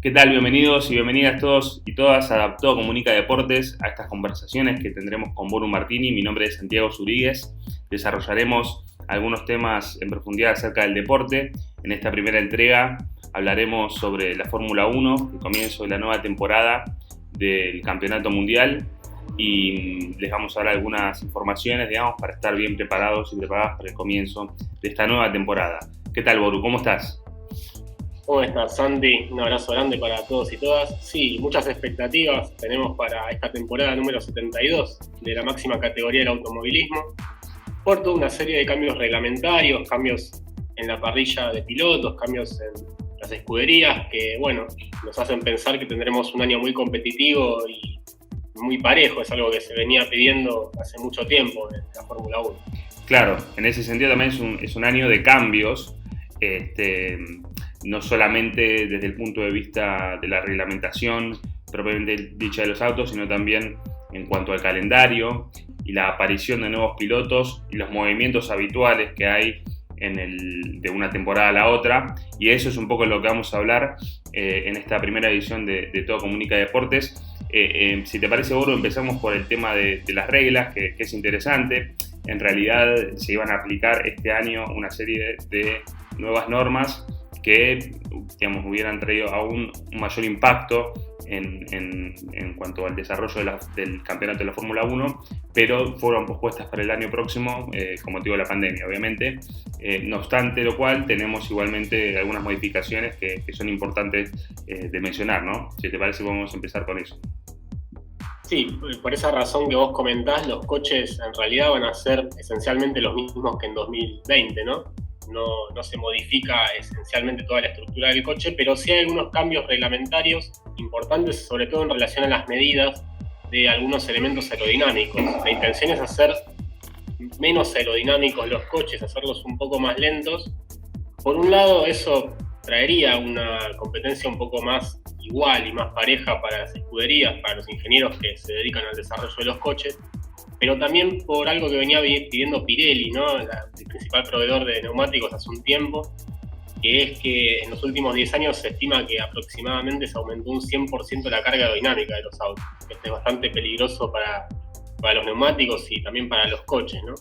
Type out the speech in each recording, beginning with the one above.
¿Qué tal? Bienvenidos y bienvenidas todos y todas a Todo Comunica Deportes, a estas conversaciones que tendremos con Boru Martini. Mi nombre es Santiago Zuríguez. Desarrollaremos algunos temas en profundidad acerca del deporte. En esta primera entrega hablaremos sobre la Fórmula 1, el comienzo de la nueva temporada del Campeonato Mundial, y les vamos a dar algunas informaciones, para estar bien preparados y preparadas para el comienzo de esta nueva temporada. ¿Qué tal, Boru? ¿Cómo estás? ¿Cómo estás, Santi? Un abrazo grande para todos y todas. Sí, muchas expectativas tenemos para esta temporada número 72 de la máxima categoría del automovilismo, por toda una serie de cambios reglamentarios, cambios en la parrilla de pilotos, cambios en las escuderías, que nos hacen pensar que tendremos un año muy competitivo y muy parejo. Es algo que se venía pidiendo hace mucho tiempo en la Fórmula 1. Claro, en ese sentido también es un año de cambios, no solamente desde el punto de vista de la reglamentación propiamente dicha de los autos, sino también en cuanto al calendario y la aparición de nuevos pilotos y los movimientos habituales que hay de una temporada a la otra. Y eso es un poco lo que vamos a hablar en esta primera edición de Todo Comunica Deportes. Si te parece, Boru, empezamos por el tema de las reglas, que es interesante. En realidad se iban a aplicar este año una serie de nuevas normas que hubieran traído aún un mayor impacto en cuanto al desarrollo del campeonato de la Fórmula 1, pero fueron pospuestas para el año próximo con motivo de la pandemia, obviamente. No obstante lo cual, tenemos igualmente algunas modificaciones que son importantes de mencionar, ¿no? Si te parece, vamos a empezar con eso. Sí, por esa razón que vos comentás, los coches en realidad van a ser esencialmente los mismos que en 2020, ¿no? No se modifica esencialmente toda la estructura del coche, pero sí hay algunos cambios reglamentarios importantes, sobre todo en relación a las medidas de algunos elementos aerodinámicos. La intención es hacer menos aerodinámicos los coches, hacerlos un poco más lentos. Por un lado, eso traería una competencia un poco más igual y más pareja para las escuderías, para los ingenieros que se dedican al desarrollo de los coches, pero también por algo que venía pidiendo Pirelli, ¿no? El principal proveedor de neumáticos hace un tiempo, que es que en los últimos 10 años se estima que aproximadamente se aumentó un 100% la carga aerodinámica de los autos. Esto es bastante peligroso para los neumáticos y también para los coches, ¿no?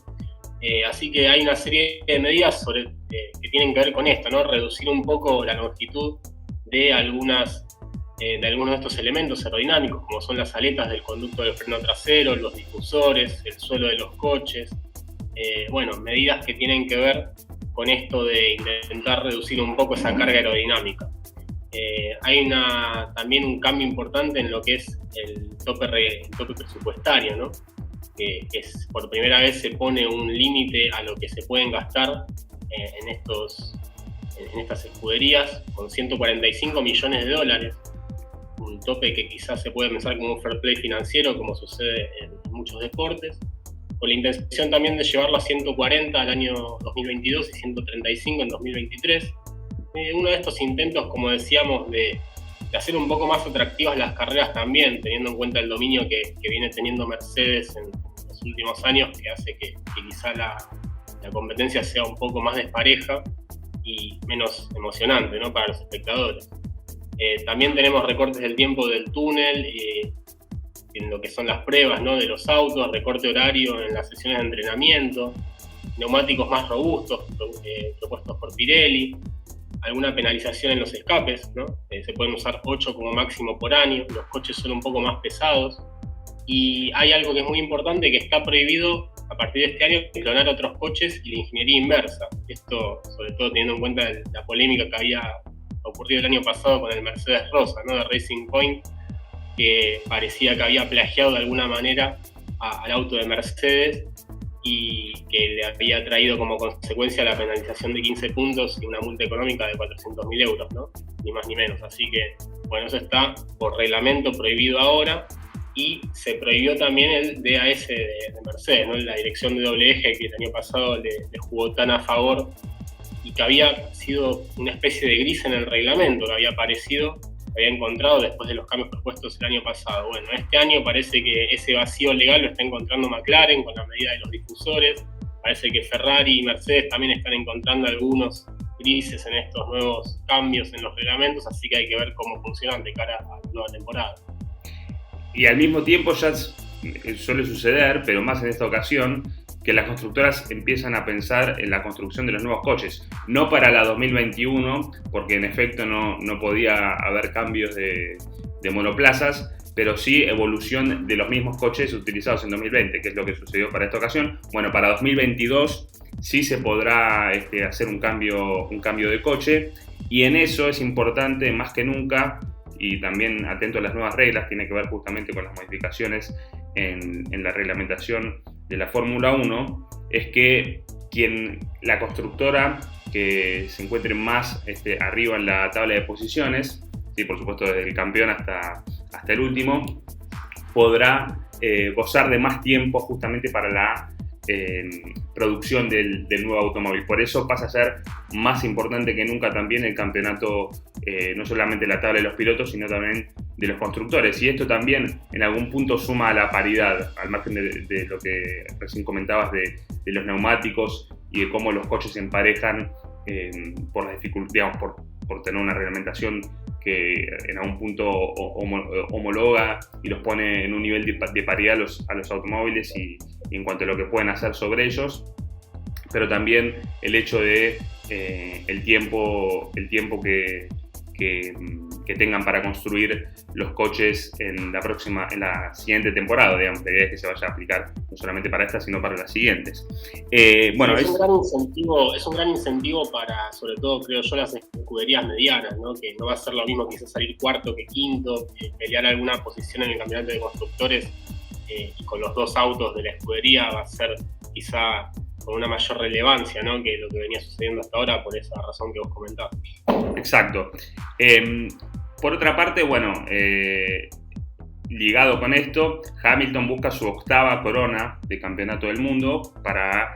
Así que hay una serie de medidas que tienen que ver con esto, ¿no? Reducir un poco la longitud de algunos de estos elementos aerodinámicos, como son las aletas del conducto del freno trasero, los difusores, el suelo de los coches. Medidas que tienen que ver con esto de intentar reducir un poco esa carga aerodinámica. Hay también un cambio importante en lo que es el tope presupuestario, ¿no? Que por primera vez se pone un límite a lo que se pueden gastar en estas escuderías, con 145 millones de dólares. Un tope que quizás se puede pensar como un fair play financiero, como sucede en muchos deportes, con la intención también de llevarlo a 140 al año 2022 y 135 en 2023. Uno de estos intentos, como decíamos, de hacer un poco más atractivas las carreras también, teniendo en cuenta el dominio que viene teniendo Mercedes en los últimos años, que hace que quizá la competencia sea un poco más despareja y menos emocionante, ¿no?, para los espectadores. También tenemos recortes del tiempo del túnel, en lo que son las pruebas, ¿no?, de los autos, recorte horario en las sesiones de entrenamiento, neumáticos más robustos propuestos por Pirelli, alguna penalización en los escapes, ¿no? Se pueden usar 8 como máximo por año, los coches son un poco más pesados, y hay algo que es muy importante, que está prohibido a partir de este año clonar otros coches y la ingeniería inversa. Esto, sobre todo teniendo en cuenta la polémica que había ocurrido el año pasado con el Mercedes Rosa, ¿no?, de Racing Point, que parecía que había plagiado de alguna manera al auto de Mercedes y que le había traído como consecuencia la penalización de 15 puntos y una multa económica de 400.000 euros, ¿no?, ni más ni menos. Así que, eso está por reglamento prohibido ahora, y se prohibió también el DAS de Mercedes, ¿no?, la dirección de doble eje, que el año pasado le jugó tan a favor y que había sido una especie de gris en el reglamento, que había encontrado después de los cambios propuestos el año pasado. Este año parece que ese vacío legal lo está encontrando McLaren con la medida de los difusores. Parece que Ferrari y Mercedes también están encontrando algunos directrices en estos nuevos cambios en los reglamentos, así que hay que ver cómo funcionan de cara a la nueva temporada. Y al mismo tiempo ya suele suceder, pero más en esta ocasión, que las constructoras empiezan a pensar en la construcción de los nuevos coches. No para la 2021, porque en efecto no podía haber cambios de monoplazas, pero sí evolución de los mismos coches utilizados en 2020, que es lo que sucedió para esta ocasión. Bueno, para 2022 sí se podrá hacer un cambio de coche, y en eso es importante más que nunca, y también atento a las nuevas reglas, tiene que ver justamente con las modificaciones en la reglamentación de la Fórmula 1, es que la constructora que se encuentre más arriba en la tabla de posiciones, sí, por supuesto desde el campeón hasta el último, podrá gozar de más tiempo justamente para la producción del nuevo automóvil. Por eso pasa a ser más importante que nunca también el campeonato, no solamente la tabla de los pilotos, sino también de los constructores. Y esto también en algún punto suma a la paridad, al margen de lo que recién comentabas de los neumáticos y de cómo los coches se emparejan por la dificultad, digamos, por tener una reglamentación que en algún punto homologa y los pone en un nivel de paridad a los automóviles y en cuanto a lo que pueden hacer sobre ellos, pero también el hecho de el tiempo que tengan para construir los coches en la siguiente temporada, digamos. La idea es que se vaya a aplicar no solamente para esta, sino para las siguientes. Bueno, es un gran incentivo para, sobre todo, creo yo, las escuderías medianas, ¿no? Que no va a ser lo mismo quizás salir cuarto que quinto, pelear alguna posición en el campeonato de constructores y con los dos autos de la escudería va a ser quizá con una mayor relevancia, ¿no? Que lo que venía sucediendo hasta ahora, por esa razón que vos comentabas. Exacto. Por otra parte, bueno, ligado con esto, Hamilton busca su 8ª corona de campeonato del mundo para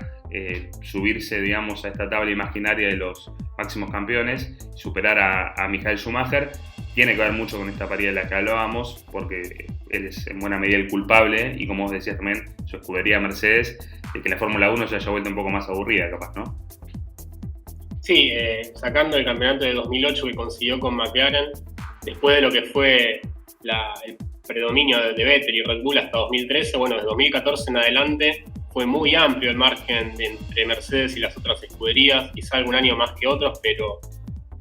subirse, digamos, a esta tabla imaginaria de los máximos campeones, superar a Michael Schumacher. Tiene que ver mucho con esta paridad de la que hablábamos, porque él es en buena medida el culpable, y como vos decías también, su escudería Mercedes, de que la Fórmula 1 se haya vuelto un poco más aburrida, capaz, ¿no? Sí, sacando el campeonato de 2008 que consiguió con McLaren, después de lo que fue el predominio de Vettel y Red Bull hasta 2013, bueno, desde 2014 en adelante fue muy amplio el margen entre Mercedes y las otras escuderías, quizá algún año más que otros, pero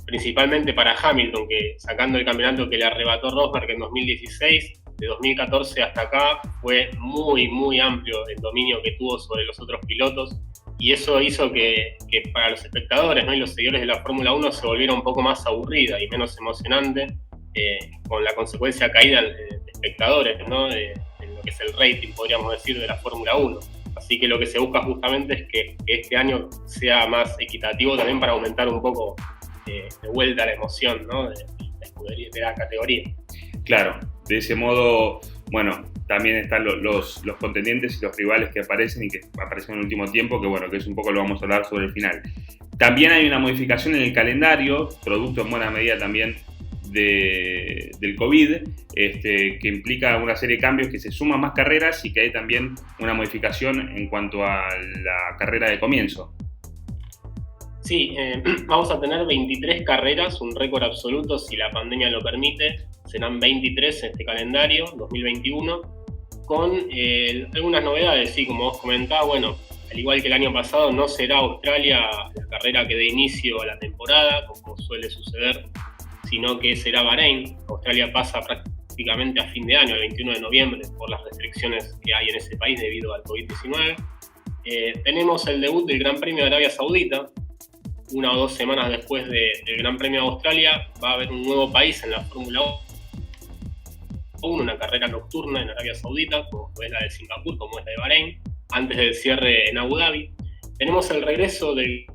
principalmente para Hamilton, que sacando el campeonato que le arrebató Rosberg en 2016, de 2014 hasta acá fue muy, muy amplio el dominio que tuvo sobre los otros pilotos, y eso hizo que para los espectadores, ¿no? Y los seguidores de la Fórmula 1 se volviera un poco más aburrida y menos emocionante, con la consecuencia caída de espectadores, ¿no? En lo que es el rating, podríamos decir, de la Fórmula 1. Así que lo que se busca justamente es que este año sea más equitativo también para aumentar un poco de vuelta la emoción, ¿no? de la categoría. Claro, de ese modo, bueno, también están los contendientes y los rivales que aparecen y que aparecen en el último tiempo, que bueno, que es un poco lo vamos a hablar sobre el final. También hay una modificación en el calendario, producto en buena medida también del COVID, que implica una serie de cambios, que se suman más carreras y que hay también una modificación en cuanto a la carrera de comienzo. Sí, vamos a tener 23 carreras, un récord absoluto si la pandemia lo permite. Serán 23 en este calendario 2021, con algunas novedades, sí, como vos comentabas. Bueno, al igual que el año pasado, no será Australia la carrera que dé inicio a la temporada, como suele suceder, sino que será Bahrein. Australia pasa prácticamente a fin de año, el 21 de noviembre, por las restricciones que hay en ese país debido al COVID-19. Tenemos el debut del Gran Premio de Arabia Saudita. 1 o 2 semanas después del Gran Premio de Australia va a haber un nuevo país en la Fórmula 1, una carrera nocturna en Arabia Saudita, como es la de Singapur, como es la de Bahrein, antes del cierre en Abu Dhabi. Tenemos el regreso del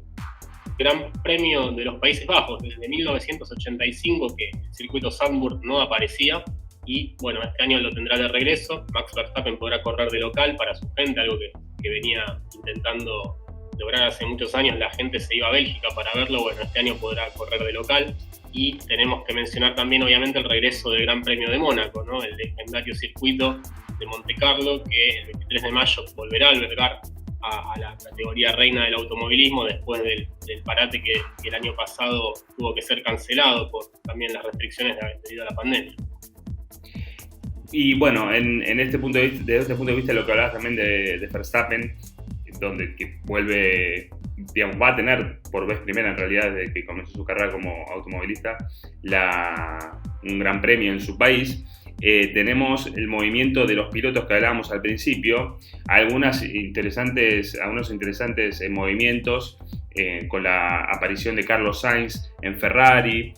Gran Premio de los Países Bajos, desde 1985 que el circuito Zandvoort no aparecía, y bueno, este año lo tendrá de regreso. Max Verstappen podrá correr de local para su gente, algo que venía intentando lograr hace muchos años. La gente se iba a Bélgica para verlo, bueno, este año podrá correr de local. Y tenemos que mencionar también, obviamente, el regreso del Gran Premio de Mónaco, ¿no? El legendario circuito de Monte Carlo, que el 23 de mayo volverá a albergar a la categoría reina del automovilismo después del parate que el año pasado tuvo que ser cancelado por también las restricciones debido a la pandemia. Y bueno, desde este punto de vista, lo que hablabas también de Verstappen, donde que vuelve, digamos, va a tener por vez primera en realidad desde que comenzó su carrera como automovilista un gran premio en su país. Tenemos el movimiento de los pilotos que hablábamos al principio, algunos interesantes movimientos con la aparición de Carlos Sainz en Ferrari,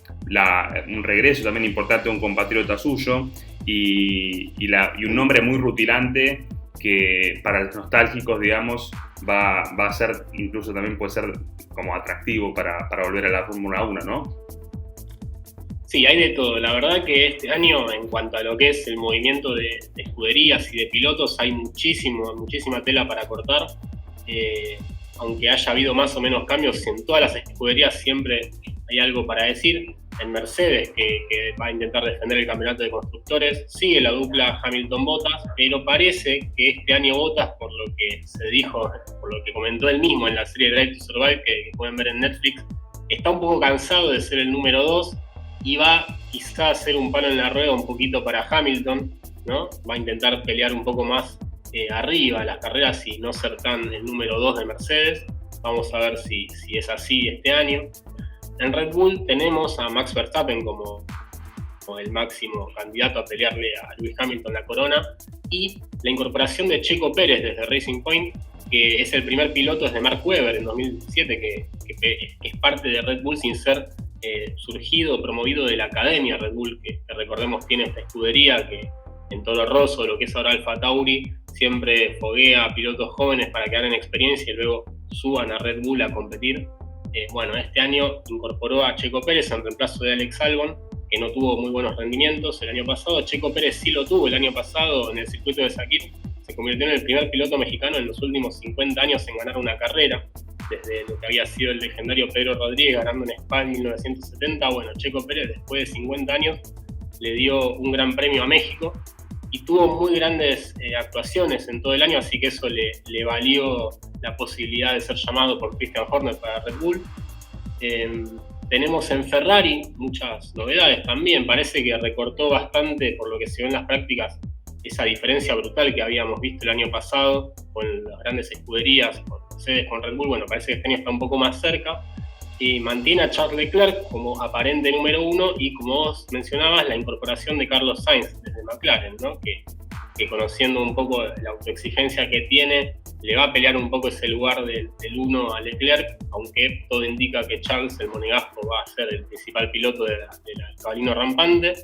un regreso también importante de un compatriota suyo y un nombre muy rutilante que para los nostálgicos, digamos, va a ser, incluso también puede ser como atractivo para volver a la Fórmula 1, ¿no? Sí, hay de todo. La verdad que este año, en cuanto a lo que es el movimiento de escuderías y de pilotos, hay muchísima tela para cortar. Aunque haya habido más o menos cambios, en todas las escuderías siempre hay algo para decir. En Mercedes, que va a intentar defender el campeonato de constructores, sigue la dupla Hamilton-Bottas, pero parece que este año Bottas, por lo que se dijo, por lo que comentó él mismo en la serie Drive to Survive, que pueden ver en Netflix, está un poco cansado de ser el número 2 y va quizá a hacer un palo en la rueda un poquito para Hamilton, ¿no? Va a intentar pelear un poco más arriba las carreras y no ser tan el número 2 de Mercedes. Vamos a ver si es así este año. En Red Bull tenemos a Max Verstappen como el máximo candidato a pelearle a Lewis Hamilton la corona, y la incorporación de Checo Pérez desde Racing Point, que es el primer piloto desde Mark Webber en 2007 que es parte de Red Bull sin ser surgido, promovido de la academia Red Bull, que recordemos tiene esta escudería que en Toro Rosso, lo que es ahora Alfa Tauri, siempre foguea a pilotos jóvenes para que ganen experiencia y luego suban a Red Bull a competir. Bueno, este año incorporó a Checo Pérez en reemplazo de Alex Albon, que no tuvo muy buenos rendimientos el año pasado. Checo Pérez sí lo tuvo el año pasado en el circuito de Sakir. Se convirtió en el primer piloto mexicano en los últimos 50 años en ganar una carrera, desde lo que había sido el legendario Pedro Rodríguez ganando en Spa en 1970. Bueno, Checo Pérez después de 50 años le dio un gran premio a México y tuvo muy grandes actuaciones en todo el año, así que eso le valió la posibilidad de ser llamado por Christian Horner para Red Bull. Tenemos en Ferrari muchas novedades también. Parece que recortó bastante, por lo que se ve en las prácticas, esa diferencia brutal que habíamos visto el año pasado con las grandes escuderías, con Mercedes, con Red Bull. Bueno, parece que este año está un poco más cerca y mantiene a Charles Leclerc como aparente número 1 y, como vos mencionabas, la incorporación de Carlos Sainz desde McLaren, ¿no? que conociendo un poco la autoexigencia que tiene, le va a pelear un poco ese lugar del 1 a Leclerc, aunque todo indica que Charles, el monegasco, va a ser el principal piloto del cabalino rampante.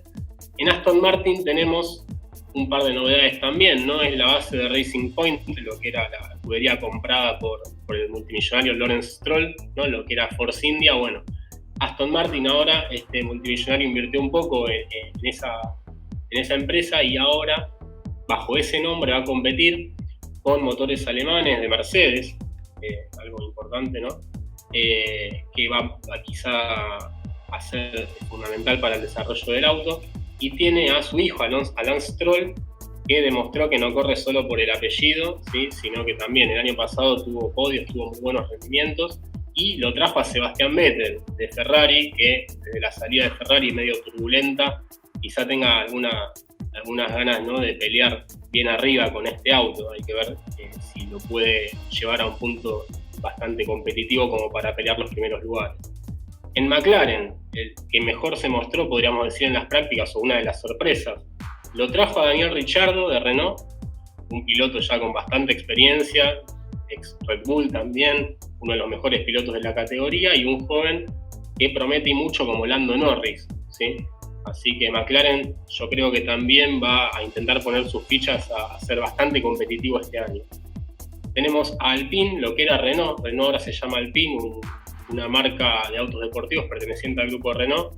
En Aston Martin tenemos un par de novedades también, ¿no? Es la base de Racing Point, lo que era la escudería comprada por el multimillonario Lawrence Stroll, ¿no? Lo que era Force India. Bueno, Aston Martin ahora, este multimillonario invirtió un poco en esa empresa y ahora, bajo ese nombre, va a competir con motores alemanes de Mercedes, algo importante, ¿no? Que va a quizá a ser fundamental para el desarrollo del auto. Y tiene a su hijo, Lance Stroll, que demostró que no corre solo por el apellido, ¿sí? Sino que también el año pasado tuvo podios, tuvo muy buenos rendimientos, y lo trajo a Sebastian Vettel de Ferrari, que desde la salida de Ferrari medio turbulenta, quizá tenga algunas ganas, ¿no?, de pelear bien arriba con este auto. Hay que ver si lo puede llevar a un punto bastante competitivo como para pelear los primeros lugares. En McLaren, el que mejor se mostró, podríamos decir, en las prácticas, o una de las sorpresas, lo trajo a Daniel Ricciardo de Renault, un piloto ya con bastante experiencia, ex Red Bull también, uno de los mejores pilotos de la categoría, y un joven que promete y mucho como Lando Norris, ¿sí? Así que McLaren yo creo que también va a intentar poner sus fichas a ser bastante competitivo este año. Tenemos a Alpine, lo que era Renault ahora se llama Alpine, una marca de autos deportivos perteneciente al grupo Renault,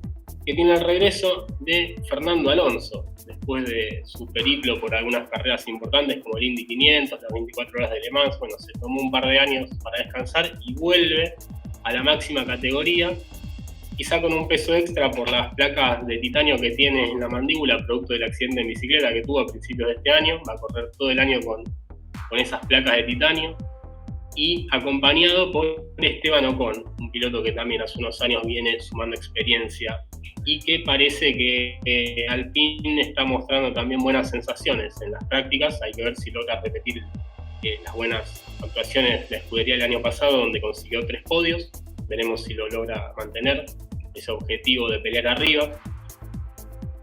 que tiene el regreso de Fernando Alonso, después de su periplo por algunas carreras importantes como el Indy 500, las 24 horas de Le Mans. Bueno, se tomó un par de años para descansar y vuelve a la máxima categoría, quizá con un peso extra por las placas de titanio que tiene en la mandíbula, producto del accidente en bicicleta que tuvo a principios de este año. Va a correr todo el año con esas placas de titanio. y acompañado por Esteban Ocon, un piloto que también hace unos años viene sumando experiencia y que parece que Alpine está mostrando también buenas sensaciones en las prácticas. Hay que ver si logra repetir las buenas actuaciones de la escudería del año pasado, donde consiguió 3 podios. Veremos si lo logra mantener, ese objetivo de pelear arriba.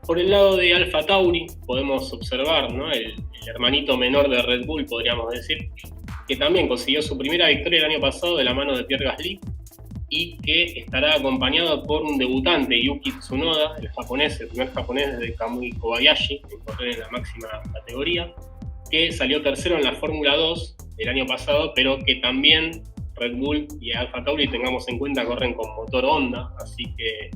Por el lado de Alfa Tauri podemos observar, ¿no?, el hermanito menor de Red Bull, podríamos decir, que también consiguió su primera victoria el año pasado de la mano de Pierre Gasly y que estará acompañado por un debutante, Yuki Tsunoda, el primer japonés de Kamui Kobayashi, en correr en la máxima categoría, que salió tercero en la Fórmula 2 el año pasado, pero que también Red Bull y Alfa Tauri, tengamos en cuenta, corren con motor Honda, así que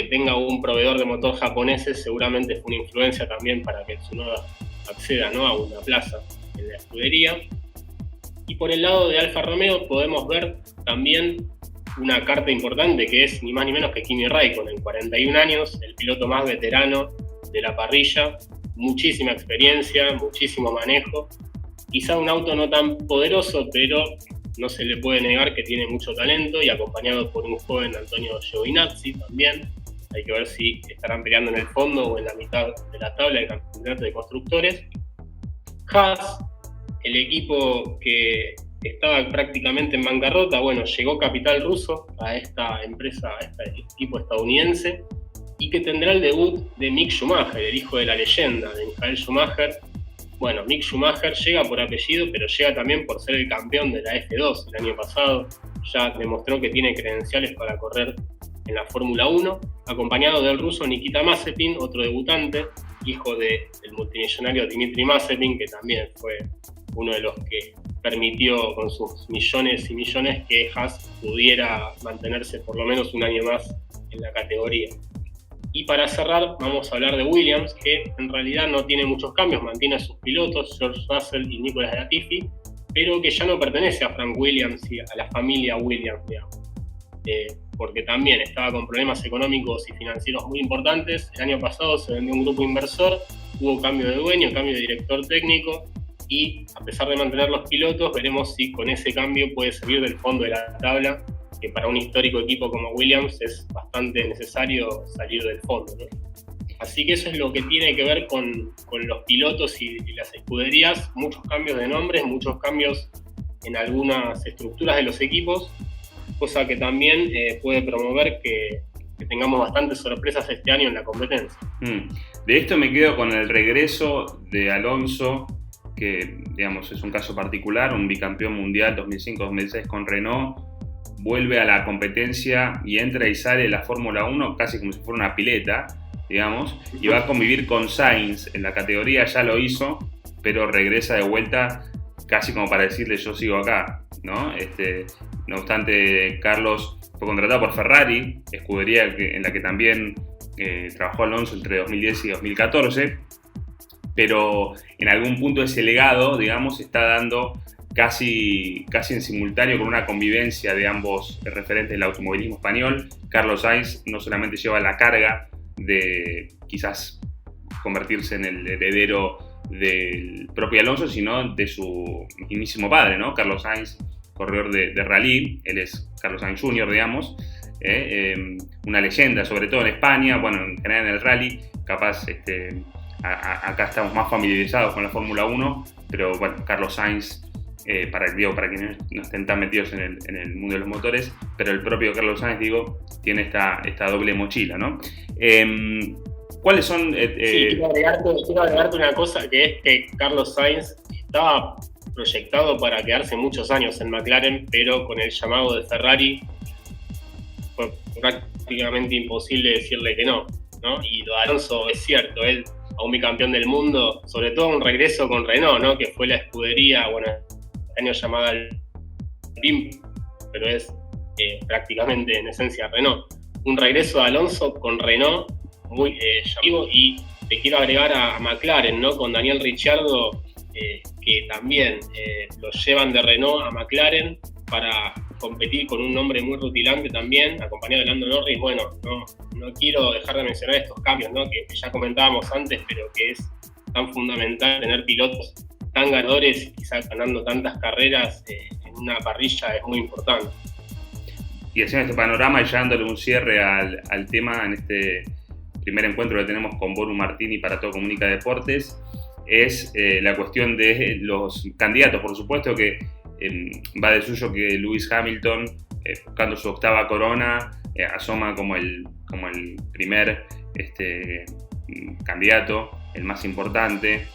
tenga un proveedor de motor japoneses seguramente fue una influencia también para que Tsunoda acceda, ¿no?, a una plaza en la escudería. Y por el lado de Alfa Romeo podemos ver también una carta importante, que es ni más ni menos que Kimi Räikkönen, 41 años, el piloto más veterano de la parrilla, muchísima experiencia, muchísimo manejo, quizá un auto no tan poderoso, pero no se le puede negar que tiene mucho talento, y acompañado por un joven Antonio Giovinazzi también. Hay que ver si estarán peleando en el fondo o en la mitad de la tabla del campeonato de constructores. Haas, el equipo que estaba prácticamente en bancarrota, bueno, llegó capital ruso a esta empresa, a este equipo estadounidense, y que tendrá el debut de Mick Schumacher, el hijo de la leyenda de Michael Schumacher. Bueno, Mick Schumacher llega por apellido, pero llega también por ser el campeón de la F2 el año pasado. Ya demostró que tiene credenciales para correr en la Fórmula 1, acompañado del ruso Nikita Mazepin, otro debutante, hijo del multimillonario Dmitry Mazepin, que también fue uno de los que permitió con sus millones y millones que Haas pudiera mantenerse por lo menos un año más en la categoría. Y para cerrar, vamos a hablar de Williams, que en realidad no tiene muchos cambios, mantiene a sus pilotos, George Russell y Nicolas Latifi, pero que ya no pertenece a Frank Williams y a la familia Williams, digamos. Porque también estaba con problemas económicos y financieros muy importantes. El año pasado se vendió un grupo inversor, hubo cambio de dueño, cambio de director técnico, y a pesar de mantener los pilotos, veremos si con ese cambio puede salir del fondo de la tabla, que para un histórico equipo como Williams es bastante necesario salir del fondo, ¿no? Así que eso es lo que tiene que ver con los pilotos y las escuderías. Muchos cambios de nombres, muchos cambios en algunas estructuras de los equipos, cosa que también puede promover que tengamos bastantes sorpresas este año en la competencia. De esto me quedo con el regreso de Alonso, que digamos es un caso particular, un bicampeón mundial 2005-2006 con Renault, vuelve a la competencia y entra y sale de la Fórmula 1 casi como si fuera una pileta, digamos, y va a convivir con Sainz en la categoría. Ya lo hizo, pero regresa de vuelta casi como para decirle yo sigo acá, ¿no? No obstante, Carlos fue contratado por Ferrari, escudería en la que también trabajó Alonso entre 2010 y 2014, pero en algún punto ese legado, digamos, está dando casi en simultáneo con una convivencia de ambos referentes del automovilismo español. Carlos Sainz no solamente lleva la carga de quizás convertirse en el heredero del propio Alonso, sino de su mismísimo padre, ¿no? Carlos Sainz, corredor de rally, él es Carlos Sainz Jr., digamos, una leyenda, sobre todo en España, bueno, en general en el rally, capaz acá estamos más familiarizados con la Fórmula 1, pero bueno, Carlos Sainz, para quienes no estén tan metidos en el mundo de los motores, pero el propio Carlos Sainz, digo, tiene esta doble mochila, ¿no? ¿Cuáles son...? Sí, quiero agregarte una cosa, que es que Carlos Sainz estaba proyectado para quedarse muchos años en McLaren, pero con el llamado de Ferrari fue prácticamente imposible decirle que no, ¿no? Y lo de Alonso es cierto, él, a un bicampeón del mundo, sobre todo un regreso con Renault, ¿no?, que fue la escudería, bueno, este año llamada Alpine, pero es prácticamente en esencia Renault. Un regreso de Alonso con Renault muy llamativo, y te quiero agregar a McLaren, ¿no?, con Daniel Ricciardo, que también lo llevan de Renault a McLaren para competir con un nombre muy rutilante también, acompañado de Lando Norris. Bueno, no quiero dejar de mencionar estos cambios, ¿no?, que ya comentábamos antes, pero que es tan fundamental tener pilotos tan ganadores y quizás ganando tantas carreras en una parrilla es muy importante. Y haciendo este panorama y ya dándole un cierre al tema en este primer encuentro que tenemos con Boru Martini para Todo Comunica Deportes, es la cuestión de los candidatos. Por supuesto que va de suyo que Lewis Hamilton, buscando su 8ª corona, asoma como el primer candidato, el más importante,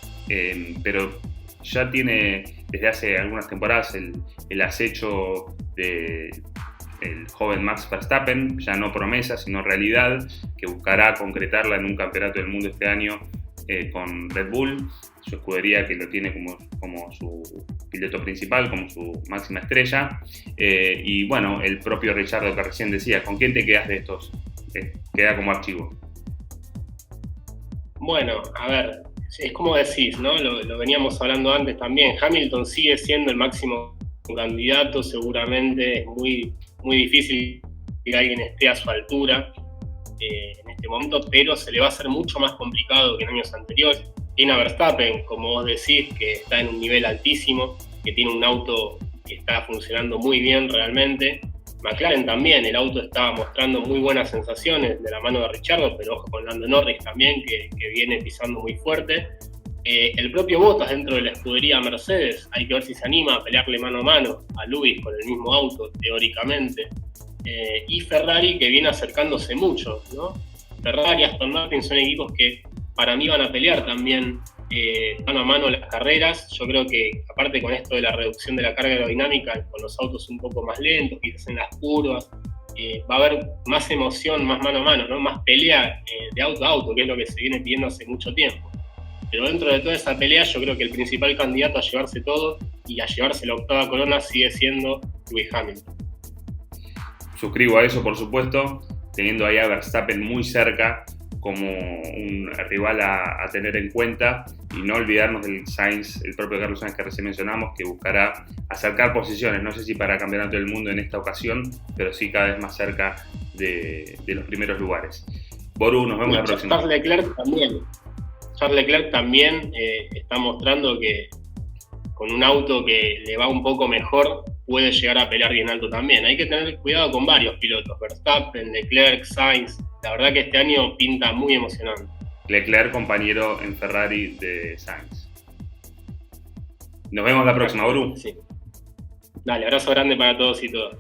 pero ya tiene desde hace algunas temporadas el acecho del joven Max Verstappen, ya no promesa sino realidad, que buscará concretarla en un campeonato del mundo este año con Red Bull, su escudería que lo tiene como su piloto principal, como su máxima estrella. Y bueno, el propio Richardo que recién decía, ¿con quién te quedas de estos? Queda como archivo. Bueno, a ver, es como decís, ¿no? Lo veníamos hablando antes también. Hamilton sigue siendo el máximo candidato, seguramente es muy, muy difícil que alguien esté a su altura en este momento, pero se le va a hacer mucho más complicado que en años anteriores. Tiene a Verstappen, como vos decís, que está en un nivel altísimo, que tiene un auto que está funcionando muy bien realmente. McLaren también, el auto estaba mostrando muy buenas sensaciones de la mano de Ricciardo, pero ojo con Lando Norris también, que viene pisando muy fuerte. El propio Bottas dentro de la escudería Mercedes, hay que ver si se anima a pelearle mano a mano a Lewis con el mismo auto, teóricamente. Y Ferrari, que viene acercándose mucho, ¿no? Ferrari y Aston Martin son equipos que para mí van a pelear también mano a mano las carreras. Yo creo que, aparte con esto de la reducción de la carga aerodinámica, con los autos un poco más lentos, quizás en las curvas, va a haber más emoción, más mano a mano, ¿no? Más pelea de auto a auto, que es lo que se viene pidiendo hace mucho tiempo. Pero dentro de toda esa pelea, yo creo que el principal candidato a llevarse todo y a llevarse la 8ª corona sigue siendo Lewis Hamilton. Suscribo a eso, por supuesto, teniendo ahí a Verstappen muy cerca como un rival a tener en cuenta, y no olvidarnos del Sainz, el propio Carlos Sainz que recién mencionamos, que buscará acercar posiciones, no sé si para campeonato del mundo en esta ocasión, pero sí cada vez más cerca de los primeros lugares. Boru, nos vemos la próxima. Charles Leclerc también está mostrando que con un auto que le va un poco mejor puede llegar a pelear bien alto también. Hay que tener cuidado con varios pilotos, Verstappen, Leclerc, Sainz. La verdad que este año pinta muy emocionante. Leclerc, compañero en Ferrari de Sainz. Nos vemos la próxima, Boru. Sí. Dale, abrazo grande para todos y todas.